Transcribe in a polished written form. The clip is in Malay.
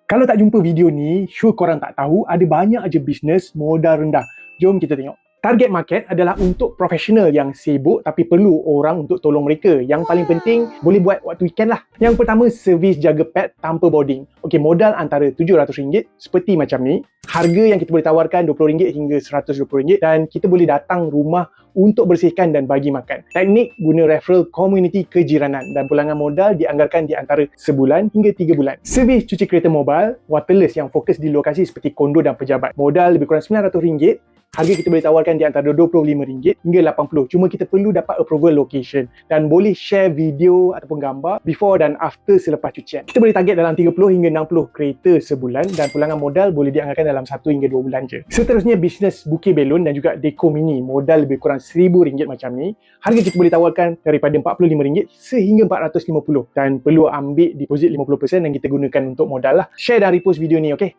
Kalau tak jumpa video ni, sure korang tak tahu ada banyak aja bisnes modal rendah. Jom kita tengok. Target market adalah untuk profesional yang sibuk tapi perlu orang untuk tolong mereka. Yang paling penting, boleh buat waktu weekend lah. Yang pertama, servis jaga pet tanpa boarding. Okey, modal antara RM700 seperti macam ni. Harga yang kita boleh tawarkan RM20 hingga RM120 dan kita boleh datang rumah untuk bersihkan dan bagi makan. Teknik guna referral community kejiranan dan pulangan modal dianggarkan di antara sebulan hingga 3 bulan. Servis cuci kereta mobile, waterless yang fokus di lokasi seperti kondo dan pejabat. Modal lebih kurang RM900. Harga kita boleh tawarkan di antara RM25 hingga RM80. Cuma kita perlu dapat approval location dan boleh share video ataupun gambar before dan after selepas cucian. Kita boleh target dalam 30 hingga 60 kereta sebulan dan pulangan modal boleh dianggarkan dalam 1 hingga 2 bulan je. Seterusnya, bisnes bukit belon dan juga deko mini. Modal lebih kurang RM1,000 macam ni. Harga kita boleh tawarkan daripada RM45 sehingga RM450 dan perlu ambil deposit 50% yang kita gunakan untuk modal lah. Share dan repost video ni, okey?